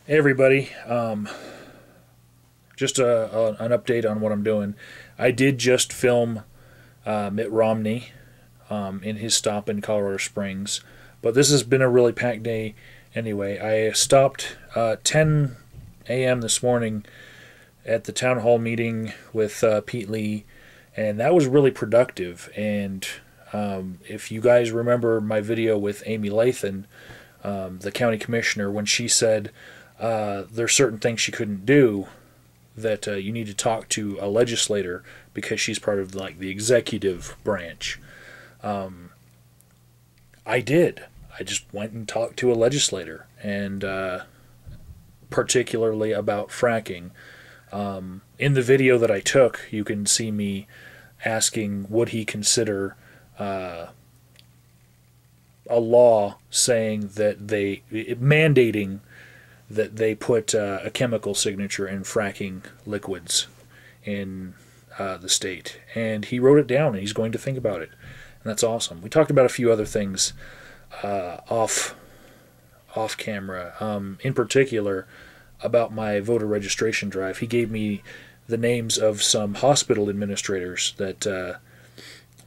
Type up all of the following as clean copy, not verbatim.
Hey everybody, just an update on what I'm doing. I did just film Mitt Romney in his stop in Colorado Springs, but this has been a really packed day anyway. I stopped 10 a.m. this morning at the town hall meeting with Pete Lee, and that was really productive. And if you guys remember my video with Amy Lathan, the county commissioner, when she said there's certain things she couldn't do, that you need to talk to a legislator because she's part of like the executive branch. I did. I just went and talked to a legislator, and particularly about fracking. In the video that I took, you can see me asking, would he consider a law saying that mandating that they put a chemical signature in fracking liquids in the state. And he wrote it down, and he's going to think about it. And that's awesome. We talked about a few other things off camera. In particular, about my voter registration drive. He gave me the names of some hospital administrators that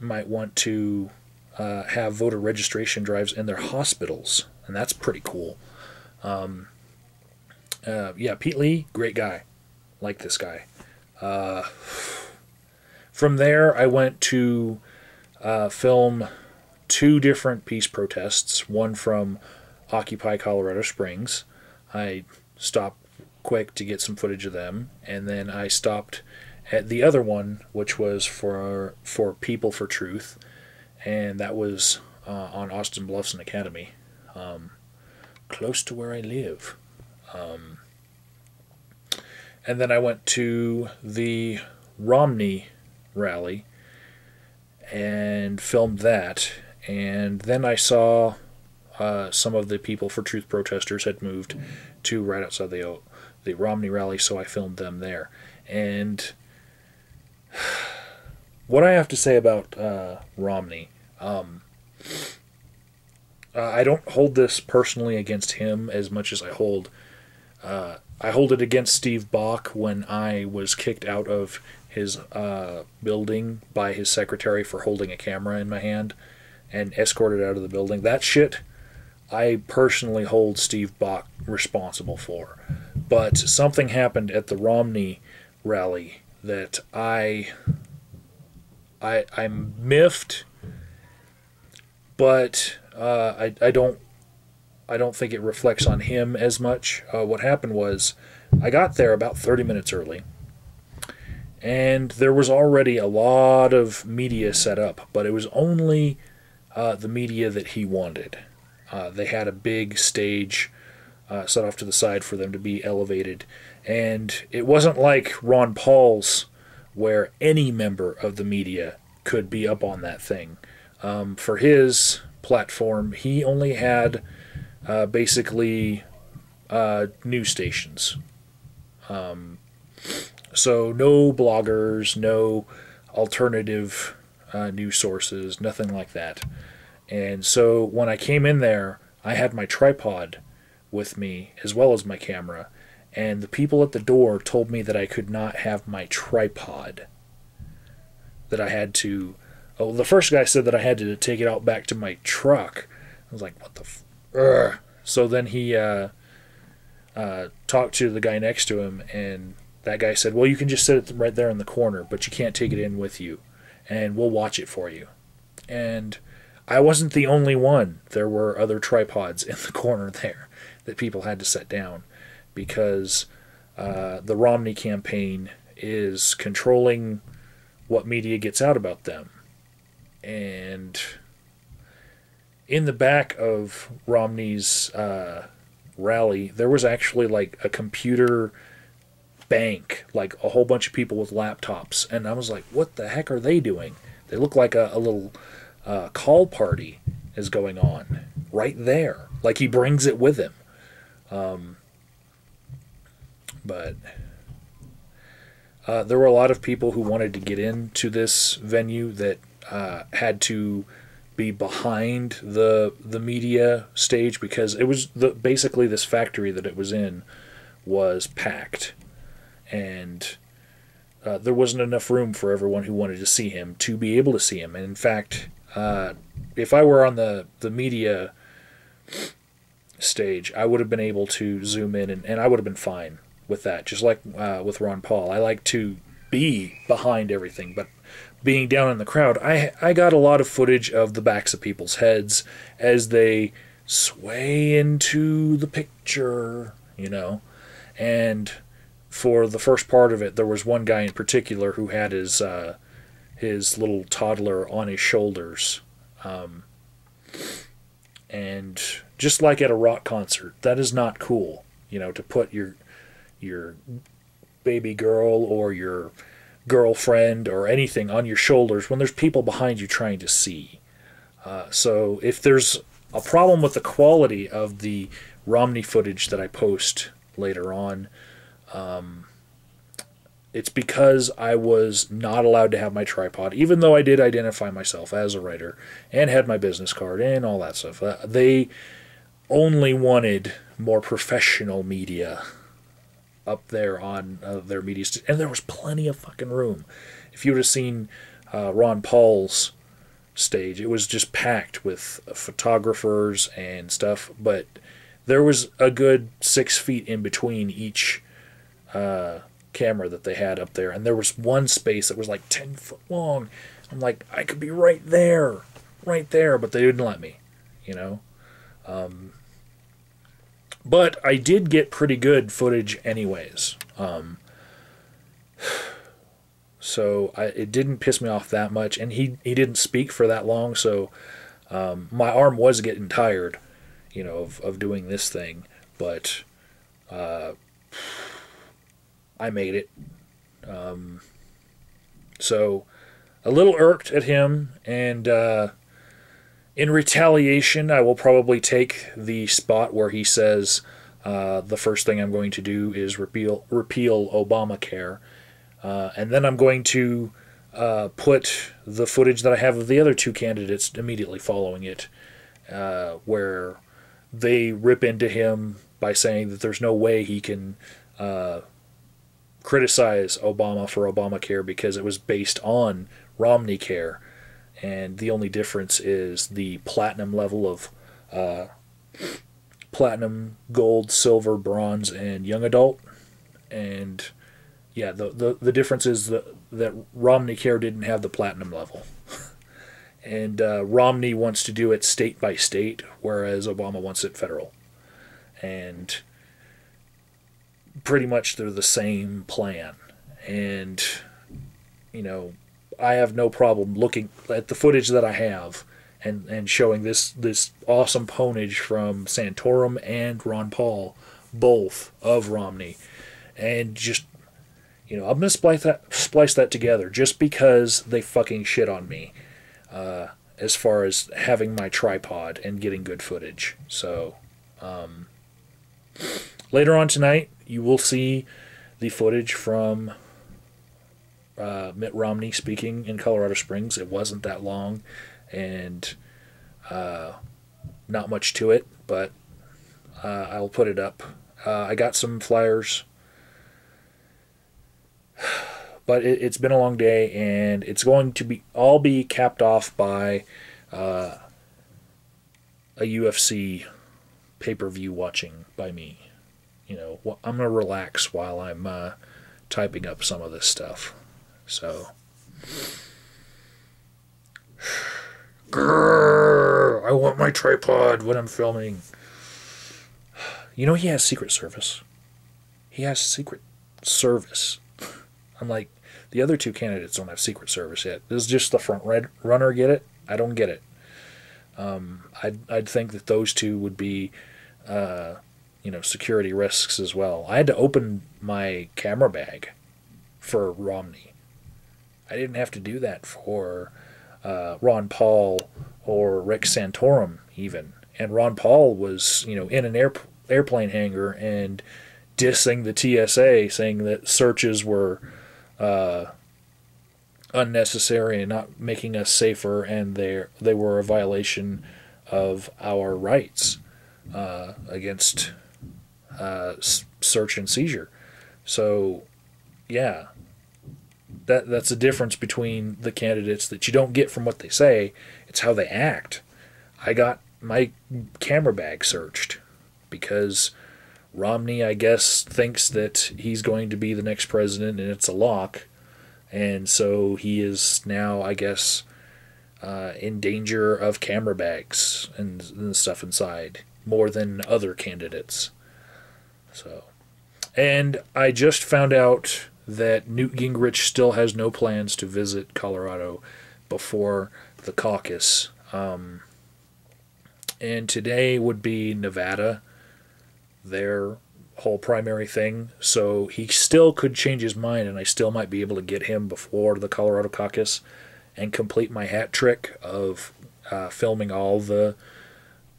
might want to have voter registration drives in their hospitals. And that's pretty cool. Yeah, Pete Lee, great guy. Like this guy. From there, I went to film two different peace protests. One from Occupy Colorado Springs. I stopped quick to get some footage of them. And then I stopped at the other one, which was for People for Truth. And that was on Austin Bluffs and Academy. Close to where I live. And then I went to the Romney rally and filmed that. And then I saw some of the People for Truth protesters had moved to right outside the Romney rally, so I filmed them there. And what I have to say about Romney, I don't hold this personally against him as much as I hold it against Steve Bach when I was kicked out of his building by his secretary for holding a camera in my hand and escorted out of the building. That shit, I personally hold Steve Bach responsible for. But something happened at the Romney rally that I'm miffed, but I don't think it reflects on him as much. What happened was I got there about 30 minutes early, and there was already a lot of media set up, but it was only the media that he wanted. They had a big stage set off to the side for them to be elevated, and it wasn't like Ron Paul's where any member of the media could be up on that thing. For his platform, he only had basically news stations. So no bloggers, no alternative news sources, nothing like that. And so when I came in there, I had my tripod with me as well as my camera, and the people at the door told me that I could not have my tripod. That I had to... Oh, the first guy said that I had to take it out back to my truck. I was like, what the f... So then he talked to the guy next to him, and that guy said, well, you can just sit it right there in the corner, but you can't take it in with you, and we'll watch it for you. And I wasn't the only one. There were other tripods in the corner there that people had to set down because the Romney campaign is controlling what media gets out about them. And in the back of Romney's rally, there was actually like a computer bank, like a whole bunch of people with laptops. And I was like, what the heck are they doing? They look like a little call party is going on right there. Like he brings it with him. But there were a lot of people who wanted to get into this venue that had to be behind the media stage because it was basically this factory that it was in was packed, and there wasn't enough room for everyone who wanted to see him to be able to see him. And in fact, if I were on the media stage, I would have been able to zoom in, and I would have been fine with that. Just like with Ron Paul, I like to be behind everything, but being down in the crowd, I got a lot of footage of the backs of people's heads as they sway into the picture, you know. And for the first part of it, there was one guy in particular who had his little toddler on his shoulders. And just like at a rock concert, that is not cool, you know, to put your baby girl or your girlfriend or anything on your shoulders when there's people behind you trying to see. So if there's a problem with the quality of the Romney footage that I post later on, it's because I was not allowed to have my tripod, even though I did identify myself as a writer and had my business card and all that stuff. They only wanted more professional media up there on their media and there was plenty of fucking room. If you would have seen Ron Paul's stage, it was just packed with photographers and stuff, but there was a good 6 feet in between each camera that they had up there, and there was one space that was like 10 foot long. I'm like, I could be right there, but they didn't let me, you know. But I did get pretty good footage anyways. So it didn't piss me off that much, and he didn't speak for that long, so my arm was getting tired, you know, of doing this thing, but I made it. So a little irked at him, and in retaliation, I will probably take the spot where he says the first thing I'm going to do is repeal Obamacare, and then I'm going to put the footage that I have of the other two candidates immediately following it, where they rip into him by saying that there's no way he can criticize Obama for Obamacare because it was based on Romney Care, and the only difference is the platinum level of platinum, gold, silver, bronze, and young adult. And yeah, the difference is that Romney Care didn't have the platinum level. And Romney wants to do it state by state, whereas Obama wants it federal. And pretty much they're the same plan. And, you know, I have no problem looking at the footage that I have and showing this awesome ponage from Santorum and Ron Paul, both of Romney. And just, you know, I'm going to splice that together just because they fucking shit on me as far as having my tripod and getting good footage. So, later on tonight, you will see the footage from Mitt Romney speaking in Colorado Springs. It wasn't that long, and not much to it, but I'll put it up. I got some flyers, but it's been a long day, and it's going to all be capped off by a UFC pay-per-view watching by me. You know, I'm going to relax while I'm typing up some of this stuff. So, grrr, I want my tripod when I'm filming. You know, he has Secret Service. He has Secret Service. I'm like, the other two candidates don't have Secret Service yet. This is just the front runner get it? I don't get it. I'd think that those two would be, you know, security risks as well. I had to open my camera bag for Romney. I didn't have to do that for Ron Paul or Rick Santorum even. And Ron Paul was, you know, in an airplane hangar and dissing the TSA, saying that searches were unnecessary and not making us safer, and they were a violation of our rights against search and seizure. So, yeah, that's the difference between the candidates that you don't get from what they say. It's how they act. I got my camera bag searched because Romney, I guess, thinks that he's going to be the next president and it's a lock. And so he is now, I guess, in danger of camera bags and stuff inside more than other candidates. So, and I just found out that Newt Gingrich still has no plans to visit Colorado before the caucus. And today would be Nevada, their whole primary thing. So he still could change his mind, and I still might be able to get him before the Colorado Caucus and complete my hat trick of filming all the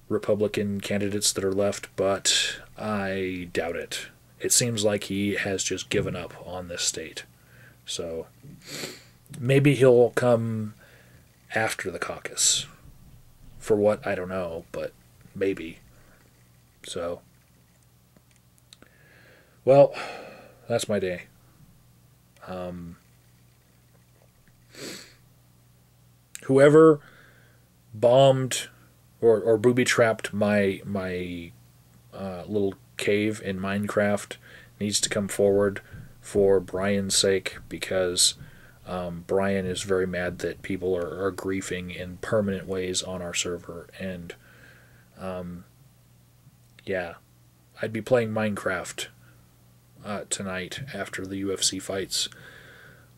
Republican candidates that are left, but I doubt it. It seems like he has just given up on this state. So maybe he'll come after the caucus. For what, I don't know, but maybe. So, well, that's my day. Whoever bombed or booby-trapped my little cave in Minecraft needs to come forward for Brian's sake, because Brian is very mad that people are griefing in permanent ways on our server. And yeah, I'd be playing Minecraft tonight after the UFC fights,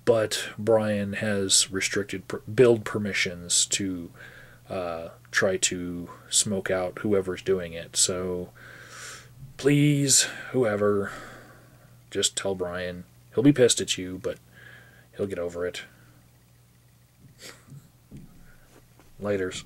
but Brian has restricted build permissions to try to smoke out whoever's doing it. So please, whoever, just tell Brian. He'll be pissed at you, but he'll get over it. Laters.